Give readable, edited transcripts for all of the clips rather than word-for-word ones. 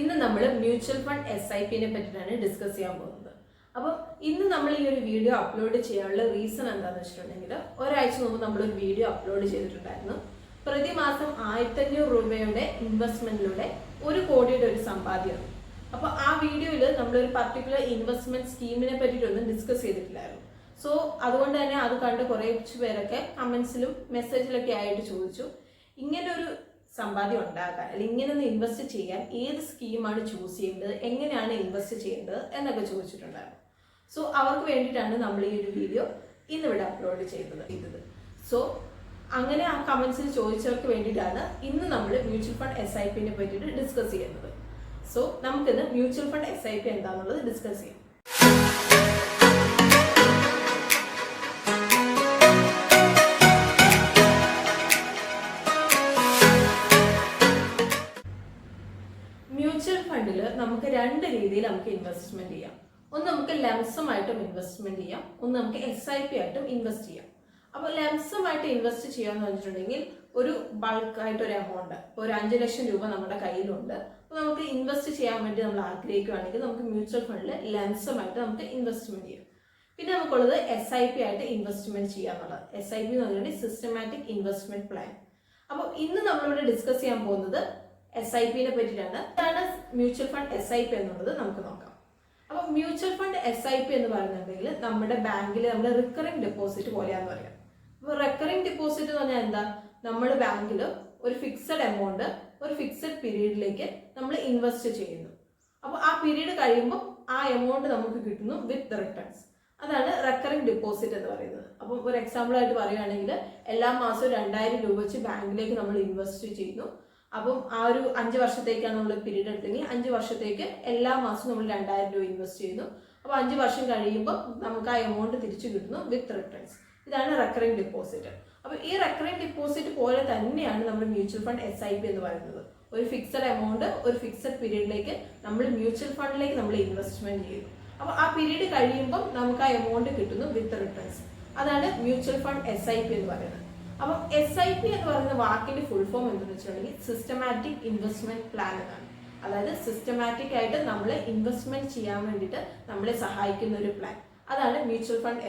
ഇന്ന് നമ്മൾ mutual fund SIP-നെ പറ്റിയാണ് ഡിസ്കസ് ചെയ്യാൻ പോകുന്നത്. അപ്പോൾ ഇന്ന് നമ്മൾ ഈ ഒരു വീഡിയോ അപ്ലോഡ് ചെയ്യാനുള്ള റീസൺ എന്താണെന്ന് വെച്ചിട്ടുണ്ടെങ്കിൽ ഒരാഴ്ച മുമ്പ് നമ്മളൊരു വീഡിയോ അപ്ലോഡ് ചെയ്തിട്ടുണ്ടായിരുന്നു. പ്രതിമാസം 1500 രൂപയുടെ ഇൻവെസ്റ്റ്മെന്റിലൂടെ 1 കോടിയുടെ ഒരു സമ്പാദ്യമാണ്. അപ്പോൾ ആ വീഡിയോയിൽ നമ്മളൊരു പർട്ടിക്കുലർ ഇൻവെസ്റ്റ്മെന്റ് സ്കീമിനെ പറ്റിയിട്ടൊന്നും ഡിസ്കസ് ചെയ്തിട്ടില്ലായിരുന്നു. സോ അതുകൊണ്ട് തന്നെ അത് കണ്ട് കുറച്ച് പേരൊക്കെ കമന്റ്സിലും മെസ്സേജിലൊക്കെ ആയിട്ട് ചോദിച്ചു, ഇങ്ങനൊരു സമ്പാദ്യം ഉണ്ടാക്കാൻ അല്ലെങ്കിൽ ഇങ്ങനെ ഒന്ന് ഇൻവെസ്റ്റ് ചെയ്യാൻ ഏത് സ്കീമാണ് ചൂസ് ചെയ്യേണ്ടത്, എങ്ങനെയാണ് ഇൻവെസ്റ്റ് ചെയ്യേണ്ടത് എന്നൊക്കെ ചോദിച്ചിട്ടുണ്ടായിരുന്നു. സോ അവർക്ക് വേണ്ടിയിട്ടാണ് നമ്മൾ ഈ ഒരു വീഡിയോ ഇന്നിവിടെ അപ്ലോഡ് ചെയ്തത്. സോ അങ്ങനെ ആ കമന്റ്സിൽ ചോദിച്ചവർക്ക് വേണ്ടിയിട്ടാണ് ഇന്ന് നമ്മൾ മ്യൂച്വൽ ഫണ്ട് SIP-നെ പറ്റിയിട്ട് ഡിസ്കസ് ചെയ്യുന്നത്. സോ നമുക്കിന്ന് മ്യൂച്വൽ ഫണ്ട് SIP എന്താണെന്നുള്ളത് ഡിസ്കസ് ചെയ്യാം. മ്യൂച്വൽ ഫണ്ടിൽ നമുക്ക് 2 രീതിയിൽ നമുക്ക് ഇൻവെസ്റ്റ്മെന്റ് ചെയ്യാം. ഒന്ന് നമുക്ക് ലംസമായിട്ടും ഇൻവെസ്റ്റ്മെന്റ് ചെയ്യാം, ഒന്ന് നമുക്ക് SIP ആയിട്ടും ഇൻവെസ്റ്റ് ചെയ്യാം. അപ്പോൾ ലംസമായിട്ട് ഇൻവെസ്റ്റ് ചെയ്യാന്ന് പറഞ്ഞിട്ടുണ്ടെങ്കിൽ ഒരു ബൾക്കായിട്ട് ഒരു എമൗണ്ട്, ഒരു 5 ലക്ഷം രൂപ നമ്മുടെ കയ്യിലുണ്ട്. അപ്പോൾ നമുക്ക് ഇൻവെസ്റ്റ് ചെയ്യാൻ വേണ്ടി നമ്മൾ ആഗ്രഹിക്കുകയാണെങ്കിൽ നമുക്ക് മ്യൂച്വൽ ഫണ്ടിൽ ലംസമായിട്ട് നമുക്ക് ഇൻവെസ്റ്റ്മെന്റ് ചെയ്യാം. പിന്നെ നമുക്കുള്ളത് SIP ആയിട്ട് ഇൻവെസ്റ്റ്മെന്റ് ചെയ്യാന്നുള്ളത്. SIP എന്ന് പറഞ്ഞിട്ടുണ്ടെങ്കിൽ സിസ്റ്റമാറ്റിക് ഇൻവെസ്റ്റ്മെന്റ് പ്ലാൻ. അപ്പോൾ ഇന്ന് നമ്മളിവിടെ ഡിസ്കസ് ചെയ്യാൻ പോകുന്നത് SIP-നെ പറ്റിയിട്ടാണ്. ഇതാണ് മ്യൂച്വൽ ഫണ്ട് SIP എന്നുള്ളത് നമുക്ക് നോക്കാം. അപ്പൊ മ്യൂച്വൽ ഫണ്ട് SIP എന്ന് പറയുന്നുണ്ടെങ്കിൽ നമ്മുടെ ബാങ്കിൽ നമ്മൾ റിക്കറിംഗ് ഡെപ്പോസിറ്റ് പോലെയാന്ന് പറയാം. അപ്പൊ റിക്കറിംഗ് ഡെപ്പോസിറ്റ് എന്ന് പറഞ്ഞാൽ എന്താ, നമ്മൾ ബാങ്കിൽ ഒരു ഫിക്സഡ് എമൗണ്ട് ഒരു ഫിക്സഡ് പീരീഡിലേക്ക് നമ്മൾ ഇൻവെസ്റ്റ് ചെയ്യുന്നു. അപ്പൊ ആ പീരീഡ് കഴിയുമ്പോൾ ആ എമൗണ്ട് നമുക്ക് കിട്ടുന്നു വിത്ത് റിട്ടേൺസ്. അതാണ് റിക്കറിംഗ് ഡെപ്പോസിറ്റ് എന്ന് പറയുന്നത്. അപ്പം ഒരു എക്സാമ്പിൾ ആയിട്ട് പറയുകയാണെങ്കിൽ എല്ലാ മാസവും 2000 രൂപ വെച്ച് ബാങ്കിലേക്ക് നമ്മൾ ഇൻവെസ്റ്റ് ചെയ്യുന്നു. അപ്പം ആ ഒരു 5 വർഷത്തേക്കാണ് നമ്മൾ പീരീഡ് എടുത്തെങ്കിൽ 5 വർഷത്തേക്ക് എല്ലാ മാസവും നമ്മൾ 2000 രൂപ ഇൻവെസ്റ്റ് ചെയ്യുന്നു. അപ്പോൾ 5 വർഷം കഴിയുമ്പോൾ നമുക്ക് ആ എമൗണ്ട് തിരിച്ചു കിട്ടുന്നു വിത്ത് റിട്ടേൺസ്. ഇതാണ് റെക്കറിംഗ് ഡെപ്പോസിറ്റ്. അപ്പോൾ ഈ റെക്കറിംഗ് ഡെപ്പോസിറ്റ് പോലെ തന്നെയാണ് നമ്മൾ മ്യൂച്വൽ ഫണ്ട് SIP എന്ന് പറയുന്നത്. ഒരു ഫിക്സഡ് എമൗണ്ട് ഒരു ഫിക്സഡ് പീരീഡിലേക്ക് നമ്മൾ മ്യൂച്വൽ ഫണ്ടിലേക്ക് നമ്മൾ ഇൻവെസ്റ്റ്മെന്റ് ചെയ്യുന്നു. അപ്പോൾ ആ പീരീഡ് കഴിയുമ്പോൾ നമുക്ക് ആ എമൗണ്ട് കിട്ടുന്നു വിത്ത് റിട്ടേൺസ്. അതാണ് മ്യൂച്വൽ ഫണ്ട് SIP എന്ന് പറയുന്നത്. അപ്പം SIP എന്ന് പറയുന്ന വാക്കിന്റെ ഫുൾ ഫോം എന്താണെന്ന് വെച്ചിട്ടുണ്ടെങ്കിൽ സിസ്റ്റമാറ്റിക് ഇൻവെസ്റ്റ്മെന്റ് പ്ലാൻ എന്നാണ്. അതായത് സിസ്റ്റമാറ്റിക് ആയിട്ട് നമ്മൾ ഇൻവെസ്റ്റ്മെന്റ് ചെയ്യാൻ വേണ്ടിയിട്ട് നമ്മളെ സഹായിക്കുന്ന ഒരു പ്ലാൻ. അതാണ് മ്യൂച്വൽ ഫണ്ട്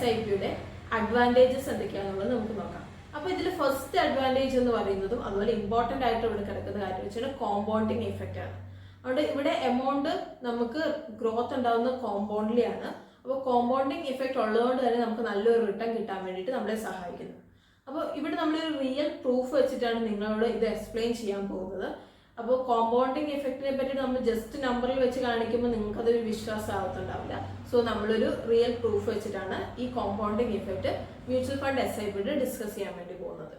SIP-യുടെ അഡ്വാൻറ്റേജസ് എന്തൊക്കെയാണെന്നുള്ളത് നമുക്ക് നോക്കാം. അപ്പോൾ ഇതിൽ ഫസ്റ്റ് അഡ്വാൻറ്റേജ് എന്ന് പറയുന്നതും അതുപോലെ ഇമ്പോർട്ടൻ്റ് ആയിട്ട് ഇവിടെ കിടക്കുന്ന കാര്യം വെച്ചാൽ കോമ്പൗണ്ടിങ് എഫക്റ്റ് ആണ്. അതുകൊണ്ട് ഇവിടെ എമൗണ്ട് നമുക്ക് ഗ്രോത്ത് ഉണ്ടാകുന്ന കോമ്പൗണ്ടിലി ആണ്. അപ്പോൾ കോമ്പൗണ്ടിങ് ഇഫക്റ്റ് ഉള്ളതുകൊണ്ട് തന്നെ നമുക്ക് നല്ലൊരു റിട്ടേൺ കിട്ടാൻ വേണ്ടിയിട്ട് നമ്മളെ സഹായിക്കുന്നു. അപ്പോൾ ഇവിടെ നമ്മളൊരു റിയൽ പ്രൂഫ് വെച്ചിട്ടാണ് നിങ്ങളോട് ഇത് എക്സ്പ്ലെയിൻ ചെയ്യാൻ പോകുന്നത്. അപ്പോൾ കോമ്പൗണ്ടിങ് ഇഫക്റ്റിനെ പറ്റി നമ്മൾ ജസ്റ്റ് നമ്പറിൽ വെച്ച് കാണിക്കുമ്പോൾ നിങ്ങൾക്ക് അതൊരു വിശ്വാസം ആവത്തുണ്ടാവില്ല. സോ നമ്മളൊരു റിയൽ പ്രൂഫ് വെച്ചിട്ടാണ് ഈ കോമ്പൗണ്ടിങ് ഇഫക്റ്റ് മ്യൂച്വൽ ഫണ്ട് SIP-യുടെ ഡിസ്കസ് ചെയ്യാൻ വേണ്ടി പോകുന്നത്.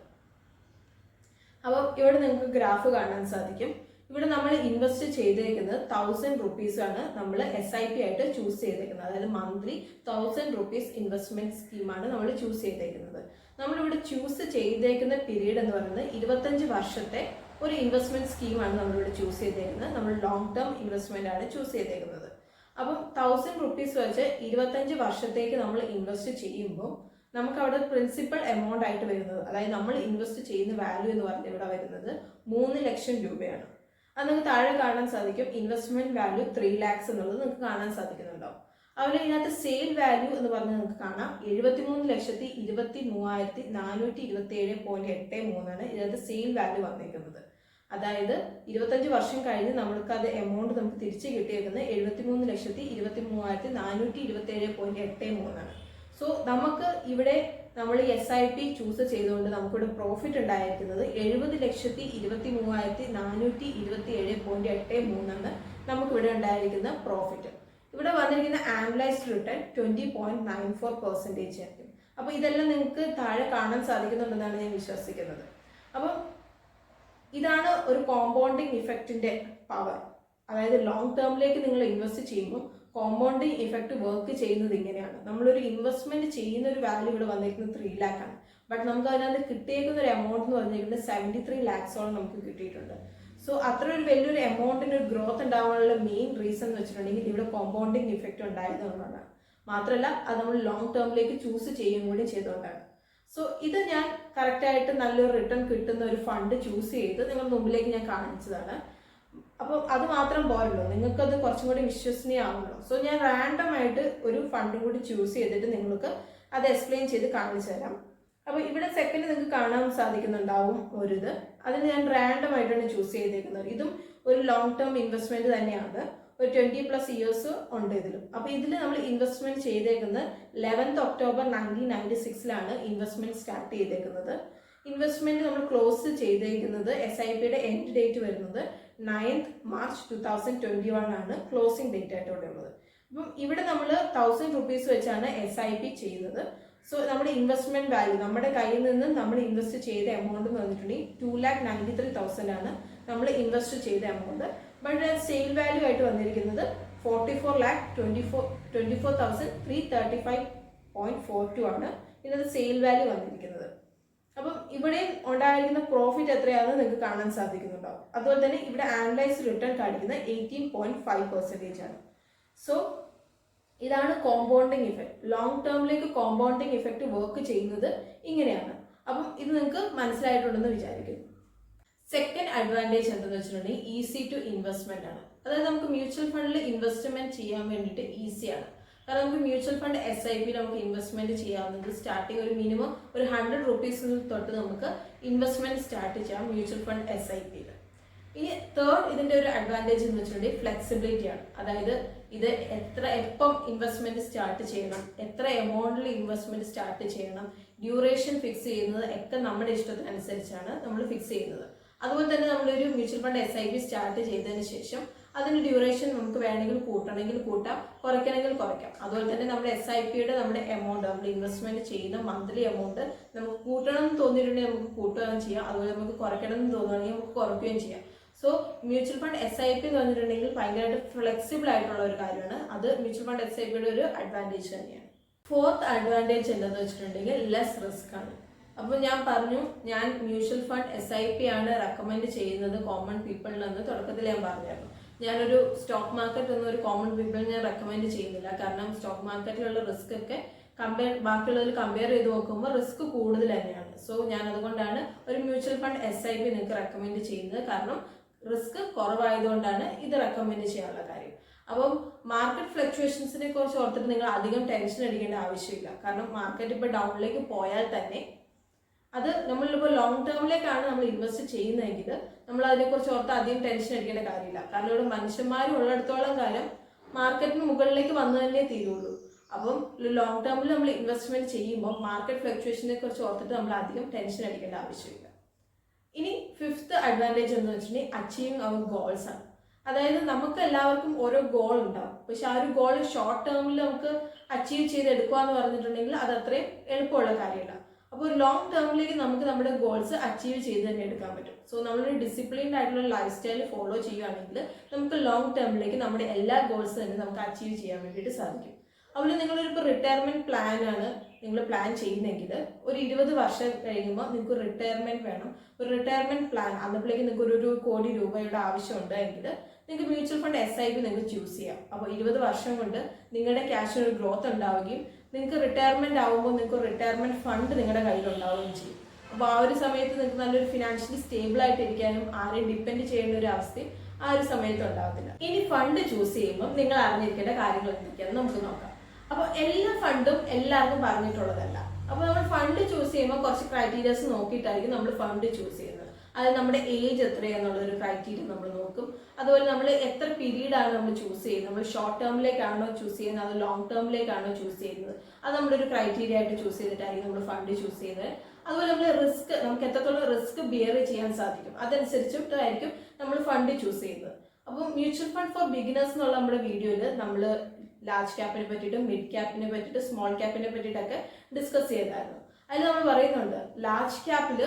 അപ്പോൾ ഇവിടെ നിങ്ങൾക്ക് ഗ്രാഫ് കാണാൻ സാധിക്കും. ഇവിടെ നമ്മൾ ഇൻവെസ്റ്റ് ചെയ്തേക്കുന്നത് 1000 റുപ്പീസാണ് നമ്മൾ SIP ആയിട്ട് ചൂസ് ചെയ്തേക്കുന്നത്. അതായത് മന്ത്ലി 1000 റുപ്പീസ് ഇൻവെസ്റ്റ്മെന്റ് സ്കീമാണ് നമ്മൾ ചൂസ് ചെയ്തേക്കുന്നത്. നമ്മളിവിടെ ചൂസ് ചെയ്തേക്കുന്ന പീരീഡ് എന്ന് പറയുന്നത് 25 വർഷത്തെ ഒരു ഇൻവെസ്റ്റ്മെന്റ് സ്കീമാണ് നമ്മളിവിടെ ചൂസ് ചെയ്തേക്കുന്നത്. നമ്മൾ ലോങ് ടേം ഇൻവെസ്റ്റ്മെന്റ് ആണ് ചൂസ് ചെയ്തേക്കുന്നത്. അപ്പം 1000 റുപ്പീസ് വെച്ച് 25 വർഷത്തേക്ക് നമ്മൾ ഇൻവെസ്റ്റ് ചെയ്യുമ്പോൾ നമുക്ക് അവിടെ പ്രിൻസിപ്പൽ എമൗണ്ട് ആയിട്ട് വരുന്നത്, അതായത് നമ്മൾ ഇൻവെസ്റ്റ് ചെയ്യുന്ന വാല്യൂ എന്ന് പറഞ്ഞാൽ ഇവിടെ വരുന്നത് 3 ലക്ഷം രൂപയാണ്. അത് നിങ്ങൾക്ക് താഴെ കാണാൻ സാധിക്കും. ഇൻവെസ്റ്റ്മെന്റ് വാല്യൂ 3 ലാക്സ് എന്നുള്ളത് നിങ്ങൾക്ക് കാണാൻ സാധിക്കുന്നുണ്ടോ. അതുപോലെ ഇതിനകത്ത് സെയിൽ വാല്യൂ എന്ന് പറഞ്ഞാൽ നിങ്ങൾക്ക് കാണാം 73,23,427.83 ആണ് ഇതിനകത്ത് സെയിൽ വാല്യൂ വന്നേക്കുന്നത്. അതായത് 25 വർഷം കഴിഞ്ഞ് നമ്മൾക്ക് അത് എമൗണ്ട് നമുക്ക് തിരിച്ച് കിട്ടിയേക്കുന്നത് 73,23,427.83 ആണ്. സോ നമുക്ക് ഇവിടെ നമ്മൾ ഈ SIP ചൂസ് ചെയ്തുകൊണ്ട് നമുക്കിവിടെ പ്രോഫിറ്റ് ഉണ്ടായിരിക്കുന്നത് 70,23,427.83 ആണ് നമുക്കിവിടെ ഉണ്ടായിരിക്കുന്ന പ്രോഫിറ്റ്. ഇവിടെ വന്നിരിക്കുന്ന ആനുവലൈസ്ഡ് റിട്ടേൺ 20.94% ആയിരിക്കും. അപ്പോൾ ഇതെല്ലാം നിങ്ങൾക്ക് താഴെ കാണാൻ സാധിക്കുന്നുണ്ടെന്നാണ് ഞാൻ വിശ്വസിക്കുന്നത്. അപ്പം ഇതാണ് ഒരു കോമ്പൗണ്ടിങ് ഇഫക്റ്റിന്റെ പവർ. അതായത് ലോങ് ടേമിലേക്ക് നിങ്ങൾ ഇൻവെസ്റ്റ് ചെയ്യുമ്പോൾ കോമ്പൗണ്ടിങ് ഇഫക്റ്റ് വർക്ക് ചെയ്യുന്നത് ഇങ്ങനെയാണ്. നമ്മളൊരു ഇൻവെസ്റ്റ്മെന്റ് ചെയ്യുന്ന ഒരു വാല്യൂ ഇവിടെ വന്നിരിക്കുന്നത് 3 ലാക്ക് ആണ്. ബട്ട് നമുക്ക് അതിനകത്ത് കിട്ടിയേക്കുന്ന ഒരു എമൗണ്ട് എന്ന് പറഞ്ഞിരിക്കുന്നത് 73 ലാക്സോളം നമുക്ക് കിട്ടിയിട്ടുണ്ട്. സോ അത്ര ഒരു വലിയൊരു എമൗണ്ടിന് ഒരു ഗ്രോത്ത് ഉണ്ടാവാനുള്ള മെയിൻ റീസൺ എന്ന് വെച്ചിട്ടുണ്ടെങ്കിൽ ഇവിടെ കോമ്പൗണ്ടിങ് ഇഫക്റ്റ് ഉണ്ടായതുകൊണ്ടാണ്. മാത്രമല്ല അത് നമ്മൾ ലോങ് ടേമിലേക്ക് ചൂസ് ചെയ്യുകയും കൂടി ചെയ്തുകൊണ്ടാണ്. സോ ഇത് ഞാൻ കറക്റ്റായിട്ട് നല്ലൊരു റിട്ടേൺ കിട്ടുന്ന ഒരു ഫണ്ട് ചൂസ് ചെയ്ത് നിങ്ങളുടെ മുമ്പിലേക്ക് ഞാൻ കാണിച്ചതാണ്. അപ്പം അത് മാത്രം പോരല്ലോ, നിങ്ങൾക്കത് കുറച്ചും കൂടി വിശ്വസനീയമാണല്ലോ. സോ ഞാൻ റാൻഡം ആയിട്ട് ഒരു ഫണ്ട് കൂടി ചൂസ് ചെയ്തിട്ട് നിങ്ങൾക്ക് അത് എക്സ്പ്ലെയിൻ ചെയ്ത് കാണിച്ചു തരാം. അപ്പോൾ ഇവിടെ സെക്കൻഡ് നിങ്ങൾക്ക് കാണാൻ സാധിക്കുന്നുണ്ടാവും ഒരിത്. അതിന് ഞാൻ റാൻഡം ആയിട്ടാണ് ചൂസ് ചെയ്തേക്കുന്നത്. ഇതും ഒരു ലോങ് ടേം ഇൻവെസ്റ്റ്മെന്റ് തന്നെയാണ്. ഒരു 20+ ഇയേഴ്സ് ഉണ്ട് ഇതിലും. അപ്പോൾ ഇതിൽ നമ്മൾ ഇൻവെസ്റ്റ്മെന്റ് ചെയ്തേക്കുന്നത് 11th October 1996 ഇൻവെസ്റ്റ്മെന്റ് സ്റ്റാർട്ട് ചെയ്തേക്കുന്നത്. ഇൻവെസ്റ്റ്മെന്റ് നമ്മൾ ക്ലോസ് ചെയ്തേക്കുന്നത് SIPയുടെ എൻഡ് ഡേറ്റ് വരുന്നത് 9th March 2021 ക്ലോസിംഗ് ഡേറ്റ് ആയിട്ട് ഇവിടെ ഉള്ളത്. അപ്പം ഇവിടെ നമ്മൾ 1000 rupees വെച്ചാണ് SIP ചെയ്യുന്നത്. സോ നമ്മുടെ ഇൻവെസ്റ്റ്മെന്റ് വാല്യൂ, നമ്മുടെ കയ്യിൽ നിന്ന് നമ്മൾ ഇൻവെസ്റ്റ് ചെയ്ത എമൗണ്ട് എന്ന് പറഞ്ഞിട്ടുണ്ടെങ്കിൽ 2,93,000 നമ്മൾ ഇൻവെസ്റ്റ് ചെയ്ത എമൗണ്ട്. ബട്ട് സെയിൽ വാല്യൂ ആയിട്ട് വന്നിരിക്കുന്നത് 44,24,335.42 ഇതിനകത്ത് സെയിൽ വാല്യൂ വന്നിരിക്കുന്നത്. അപ്പം ഇവിടെ ഉണ്ടായിരിക്കുന്ന പ്രോഫിറ്റ് എത്രയാണെന്ന് നിങ്ങൾക്ക് കാണാൻ സാധിക്കുന്നുണ്ടാവും. അതുപോലെ തന്നെ ഇവിടെ ആനലൈസ് റിട്ടേൺ കാണിക്കുന്നത് 18.5% സോ ഇതാണ് കോമ്പൗണ്ടിങ് ഇഫക്റ്റ്. ലോങ് ടേമിലേക്ക് കോമ്പൗണ്ടിങ് ഇഫക്റ്റ് വർക്ക് ചെയ്യുന്നത് ഇങ്ങനെയാണ്. അപ്പം ഇത് നിങ്ങൾക്ക് മനസ്സിലായിട്ടുണ്ടെന്ന് വിചാരിക്കുന്നു. സെക്കൻഡ് അഡ്വാൻറ്റേജ് എന്താണെന്ന് വെച്ചിട്ടുണ്ടെങ്കിൽ ഈസി ടു ഇൻവെസ്റ്റ്മെന്റ് ആണ്. അതായത് നമുക്ക് മ്യൂച്വൽ ഫണ്ടിൽ ഇൻവെസ്റ്റ്മെന്റ് ചെയ്യാൻ വേണ്ടിയിട്ട് ഈസിയാണ്. കാരണം നമുക്ക് മ്യൂച്വൽ ഫണ്ട് SIP നമുക്ക് ഇൻവെസ്റ്റ്മെന്റ് ചെയ്യാവുന്നത് സ്റ്റാർട്ടിങ് ഒരു മിനിമം ഒരു 100 rupees തൊട്ട് നമുക്ക് ഇൻവെസ്റ്റ്മെന്റ് സ്റ്റാർട്ട് ചെയ്യാം മ്യൂച്വൽ ഫണ്ട് SIPയിൽ. ഇനി തേർഡ് ഇതിന്റെ ഒരു അഡ്വാൻറ്റേജ് എന്ന് വെച്ചിട്ടുണ്ടെങ്കിൽ ഫ്ലെക്സിബിലിറ്റി ആണ്. അതായത് ഇത് എപ്പം ഇൻവെസ്റ്റ്മെന്റ് സ്റ്റാർട്ട് ചെയ്യണം, എത്ര എമൗണ്ടിൽ ഇൻവെസ്റ്റ്മെന്റ് സ്റ്റാർട്ട് ചെയ്യണം, ഡ്യൂറേഷൻ ഫിക്സ് ചെയ്യുന്നത് ഒക്കെ നമ്മുടെ ഇഷ്ടത്തിനനുസരിച്ചാണ് നമ്മൾ ഫിക്സ് ചെയ്യുന്നത്. അതുപോലെ തന്നെ നമ്മളൊരു മ്യൂച്വൽ ഫണ്ട് SIP സ്റ്റാർട്ട് ചെയ്തതിന് ശേഷം അതിന്റെ ഡ്യൂറേഷൻ നമുക്ക് വേണമെങ്കിൽ കൂട്ടണമെങ്കിൽ കൂട്ടാം, കുറയ്ക്കണമെങ്കിൽ കുറയ്ക്കാം. അതുപോലെ തന്നെ നമ്മുടെ SIPയുടെ നമ്മുടെ എമൗണ്ട്, നമ്മൾ ഇൻവെസ്റ്റ്മെന്റ് ചെയ്യുന്ന മന്ത്ലി എമൗണ്ട് നമുക്ക് കൂട്ടണം എന്ന് തോന്നിയിട്ടുണ്ടെങ്കിൽ നമുക്ക് കൂട്ടുകയും ചെയ്യാം, അതുപോലെ നമുക്ക് കുറയ്ക്കണം എന്ന് തോന്നുകയാണെങ്കിൽ നമുക്ക് കുറയ്ക്കുകയും ചെയ്യാം. സോ മ്യൂച്വൽ ഫണ്ട് SIP എന്ന് പറഞ്ഞിട്ടുണ്ടെങ്കിൽ ഭയങ്കരമായിട്ട് ഫ്ലെക്സിബിൾ ആയിട്ടുള്ള ഒരു കാര്യമാണ്. അത് മ്യൂച്വൽ ഫണ്ട് SIPയുടെ ഒരു അഡ്വാൻറ്റേജ് തന്നെയാണ്. ഫോർത്ത് അഡ്വാൻറ്റേജ് എന്താണെന്ന് വെച്ചിട്ടുണ്ടെങ്കിൽ ലെസ് റിസ്ക് ആണ്. അപ്പോൾ ഞാൻ പറഞ്ഞു, ഞാൻ മ്യൂച്വൽ ഫണ്ട് SIP ആണ് റെക്കമെൻഡ് ചെയ്യുന്നത് കോമൺ പീപ്പിളിൽ നിന്ന് തുടക്കത്തിൽ ഞാൻ പറഞ്ഞായിരുന്നു. ഞാനൊരു സ്റ്റോക്ക് മാർക്കറ്റ് ഒന്നും ഒരു കോമൺ പീപ്പിളിന് ഞാൻ റെക്കമെൻഡ് ചെയ്യുന്നില്ല. കാരണം സ്റ്റോക്ക് മാർക്കറ്റിലുള്ള റിസ്ക് ഒക്കെ ബാക്കിയുള്ളതിൽ കമ്പയർ ചെയ്ത് നോക്കുമ്പോൾ റിസ്ക് കൂടുതൽ തന്നെയാണ്. സോ ഞാൻ അതുകൊണ്ടാണ് ഒരു മ്യൂച്വൽ ഫണ്ട് SIP നിങ്ങൾക്ക് റെക്കമെൻഡ് ചെയ്യുന്നത്. കാരണം റിസ്ക് കുറവായതുകൊണ്ടാണ് ഇത് റെക്കമെൻഡ് ചെയ്യാനുള്ള കാര്യം. അപ്പം മാർക്കറ്റ് ഫ്ലക്ച്വേഷൻസിനെ കുറിച്ച് ഓർത്തിട്ട് നിങ്ങൾ അധികം ടെൻഷൻ അടിക്കേണ്ട ആവശ്യമില്ല. കാരണം മാർക്കറ്റ് ഇപ്പോൾ ഡൗണിലേക്ക് പോയാൽ തന്നെ അത് നമ്മളിപ്പോൾ ലോങ് ടേമിലേക്കാണ് നമ്മൾ ഇൻവെസ്റ്റ് ചെയ്യുന്നതെങ്കിൽ നമ്മൾ അതിനെക്കുറിച്ച് ഓർത്ത് അധികം ടെൻഷൻ അടിക്കേണ്ട കാര്യമില്ല. കാരണം ഇവിടെ മനുഷ്യന്മാർ ഉള്ളിടത്തോളം കാലം മാർക്കറ്റിന് മുകളിലേക്ക് വന്നു തന്നെ തീരുള്ളൂ. അപ്പം ലോങ് ടേമിൽ നമ്മൾ ഇൻവെസ്റ്റ്മെന്റ് ചെയ്യുമ്പോൾ മാർക്കറ്റ് ഫ്ലക്ച്വേഷനെ കുറിച്ച് ഓർത്തിട്ട് നമ്മൾ അധികം ടെൻഷൻ അടിക്കേണ്ട ആവശ്യമില്ല. ഇനി ഫിഫ്ത്ത് അഡ്വാൻറ്റേജ് എന്ന് വെച്ചിട്ടുണ്ടെങ്കിൽ അച്ചീവിങ് അവർ ഗോൾസ് ആണ്. അതായത് നമുക്ക് എല്ലാവർക്കും ഓരോ ഗോൾ ഉണ്ടാവും. പക്ഷെ ആ ഒരു ഗോൾ ഷോർട്ട് ടേമിൽ നമുക്ക് അച്ചീവ് ചെയ്തെടുക്കുക എന്ന് പറഞ്ഞിട്ടുണ്ടെങ്കിൽ അത് അത്രയും എളുപ്പമുള്ള കാര്യമല്ല. അപ്പോൾ ഒരു ലോങ് ടേമിലേക്ക് നമുക്ക് നമ്മുടെ ഗോൾസ് അച്ചീവ് ചെയ്ത് തന്നെ എടുക്കാൻ പറ്റും. സോ നമ്മളൊരു ഡിസിപ്ലിൻഡ് ആയിട്ടുള്ള ലൈഫ് സ്റ്റൈൽ ഫോളോ ചെയ്യുകയാണെങ്കിൽ നമുക്ക് ലോങ് ടേമിലേക്ക് നമ്മുടെ എല്ലാ ഗോൾസ് തന്നെ നമുക്ക് അച്ചീവ് ചെയ്യാൻ വേണ്ടിയിട്ട് സാധിക്കും. അതുപോലെ നിങ്ങളൊരു റിട്ടയർമെന്റ് പ്ലാൻ ആണ് നിങ്ങൾ പ്ലാൻ ചെയ്യുന്നെങ്കിൽ ഒരു 20 വർഷം കഴിയുമ്പോൾ നിങ്ങൾക്ക് റിട്ടയർമെന്റ് വേണം. ഒരു റിട്ടയർമെന്റ് പ്ലാൻ അന്നപ്പോഴേക്ക് നിങ്ങൾക്ക് ഒരു 1 കോടി രൂപയുടെ ആവശ്യമുണ്ട് എങ്കിൽ നിങ്ങൾക്ക് മ്യൂച്വൽ ഫണ്ട് SIP നിങ്ങൾക്ക് ചൂസ് ചെയ്യാം. അപ്പോൾ 20 വർഷം കൊണ്ട് നിങ്ങളുടെ ക്യാഷിന് ഒരു ഗ്രോത്ത് ഉണ്ടാവുകയും നിങ്ങൾക്ക് റിട്ടയർമെന്റ് ആകുമ്പോൾ നിങ്ങൾക്ക് റിട്ടയർമെന്റ് ഫണ്ട് നിങ്ങളുടെ കയ്യിലുണ്ടാവുകയും ചെയ്യും. അപ്പോൾ ആ ഒരു സമയത്ത് നിങ്ങൾക്ക് നല്ലൊരു ഫിനാൻഷ്യലി സ്റ്റേബിൾ ആയിട്ട് ഇരിക്കാനും ആരെയും ഡിപ്പെൻഡ് ചെയ്യേണ്ട ഒരു അവസ്ഥയും ആ ഒരു സമയത്ത് ഉണ്ടാകത്തില്ല. ഇനി ഫണ്ട് ചൂസ് ചെയ്യുമ്പോൾ നിങ്ങൾ അറിഞ്ഞിരിക്കേണ്ട കാര്യങ്ങൾ എന്തൊക്കെയാണെന്ന് നമുക്ക് നോക്കാം. അപ്പോൾ എല്ലാ ഫണ്ടും എല്ലാവർക്കും പറഞ്ഞിട്ടുള്ളതല്ല. അപ്പോൾ നമ്മൾ ഫണ്ട് ചൂസ് ചെയ്യുമ്പോൾ കുറച്ച് ക്രൈറ്റീരിയസ് നോക്കിയിട്ടായിരിക്കും നമ്മൾ ഫണ്ട് ചൂസ് ചെയ്യുന്നത്. അതായത് നമ്മുടെ ഏജ് എത്രയാണെന്നുള്ളൊരു ക്രൈറ്റീരിയ നമ്മൾ നോക്കും. അതുപോലെ നമ്മൾ എത്ര പീരീഡാണ് നമ്മൾ ചൂസ് ചെയ്യുന്നത്, നമ്മൾ ഷോർട്ട് ടേമിലേക്കാണോ ചൂസ് ചെയ്യുന്നത് അതോ ലോങ് ടേമിലേക്കാണോ ചൂസ് ചെയ്യുന്നത്, അത് നമ്മളൊരു ക്രൈറ്റീരിയ ആയിട്ട് ചൂസ് ചെയ്തിട്ടായിരിക്കും നമ്മൾ ഫണ്ട് ചൂസ് ചെയ്യുന്നത്. അതുപോലെ നമ്മൾ റിസ്ക്, നമുക്ക് എത്രത്തോളം റിസ്ക് ബിയർ ചെയ്യാൻ സാധിക്കും അതനുസരിച്ചിട്ടായിരിക്കും നമ്മൾ ഫണ്ട് ചൂസ് ചെയ്യുന്നത്. അപ്പോൾ മ്യൂച്വൽ ഫണ്ട് ഫോർ ബിഗിനേഴ്സ് എന്നുള്ള നമ്മുടെ വീഡിയോയിൽ നമ്മൾ ലാർജ് ക്യാപ്പിനെ പറ്റിയിട്ടും മിഡ് ക്യാപ്പിനെ പറ്റിയിട്ട് സ്മോൾ ക്യാപ്പിനെ പറ്റിയിട്ടൊക്കെ ഡിസ്കസ് ചെയ്തായിരുന്നു. അതിൽ നമ്മൾ പറയുന്നുണ്ട് ലാർജ് ക്യാപ്പിൽ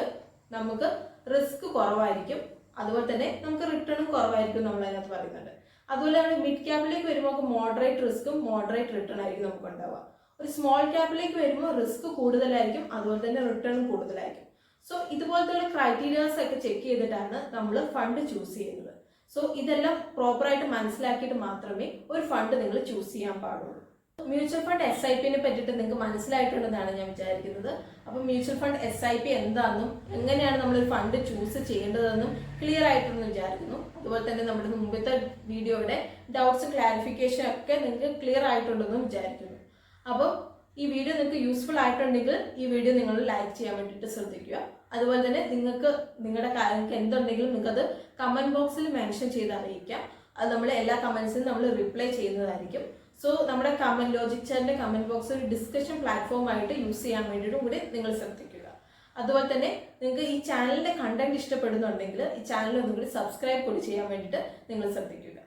നമുക്ക് റിസ്ക് കുറവായിരിക്കും, അതുപോലെ തന്നെ നമുക്ക് റിട്ടേണും കുറവായിരിക്കും നമ്മൾ അതിനകത്ത് പറയുന്നുണ്ട്. അതുപോലെ നമ്മൾ മിഡ് ക്യാപ്പിലേക്ക് വരുമ്പോൾ നമുക്ക് മോഡറേറ്റ് റിസ്ക്കും മോഡറേറ്റ് റിട്ടേൺ ആയിരിക്കും നമുക്ക് ഉണ്ടാവുക. ഒരു സ്മോൾ ക്യാപ്പിലേക്ക് വരുമ്പോൾ റിസ്ക് കൂടുതലായിരിക്കും, അതുപോലെ തന്നെ റിട്ടേണും കൂടുതലായിരിക്കും. സോ ഇതുപോലത്തെ ക്രൈറ്റീരിയാസ് ഒക്കെ ചെക്ക് ചെയ്തിട്ടാണ് നമ്മൾ ഫണ്ട് ചൂസ് ചെയ്യുന്നത്. സോ ഇതെല്ലാം പ്രോപ്പറായിട്ട് മനസ്സിലാക്കിയിട്ട് മാത്രമേ ഒരു ഫണ്ട് നിങ്ങൾ ചൂസ് ചെയ്യാൻ പാടുള്ളൂ. മ്യൂച്വൽ ഫണ്ട് SIP-നെ പറ്റിയിട്ട് നിങ്ങൾക്ക് മനസ്സിലായിട്ടുണ്ടെന്നാണ് ഞാൻ വിചാരിക്കുന്നത്. അപ്പോൾ മ്യൂച്വൽ ഫണ്ട് SIP എന്താണെന്നും എങ്ങനെയാണ് നമ്മൾ ഒരു ഫണ്ട് ചൂസ് ചെയ്യേണ്ടതെന്നും ക്ലിയർ ആയിട്ടുണ്ടെന്ന് വിചാരിക്കുന്നു. അതുപോലെ തന്നെ നമ്മുടെ മുമ്പത്തെ വീഡിയോയുടെ ഡൗട്ട്സ് ക്ലാരിഫിക്കേഷൻ ഒക്കെ നിങ്ങൾക്ക് ക്ലിയർ ആയിട്ടുണ്ടെന്നും വിചാരിക്കുന്നു. അപ്പോൾ ഈ വീഡിയോ നിങ്ങൾക്ക് യൂസ്ഫുൾ ആയിട്ടുണ്ടെങ്കിൽ ഈ വീഡിയോ നിങ്ങൾ ലൈക്ക് ചെയ്യാൻ വേണ്ടിയിട്ട് ശ്രദ്ധിക്കുക. അതുപോലെ തന്നെ നിങ്ങളുടെ കാര്യങ്ങൾക്ക് എന്തുണ്ടെങ്കിലും നിങ്ങൾക്കത് കമന്റ് ബോക്സിൽ മെൻഷൻ ചെയ്ത് അറിയിക്കാം. അത് നമ്മൾ എല്ലാ കമന്റ്സിനും നമ്മൾ റിപ്ലൈ ചെയ്യുന്നതായിരിക്കും. സോ നമ്മുടെ ലോജിക് ചാറ്റിന്റെ കമന്റ് ബോക്സ് ഒരു ഡിസ്കഷൻ പ്ലാറ്റ്ഫോം ആയിട്ട് യൂസ് ചെയ്യാൻ വേണ്ടിയിട്ടും കൂടി നിങ്ങൾ ശ്രദ്ധിക്കുക. അതുപോലെ തന്നെ നിങ്ങൾക്ക് ഈ ചാനലിന്റെ കണ്ടന്റ് ഇഷ്ടപ്പെടുന്നുണ്ടെങ്കിൽ ഈ ചാനൽ ഒന്നും കൂടി സബ്സ്ക്രൈബ് കൂടി ചെയ്യാൻ വേണ്ടിയിട്ട് നിങ്ങൾ ശ്രദ്ധിക്കുക.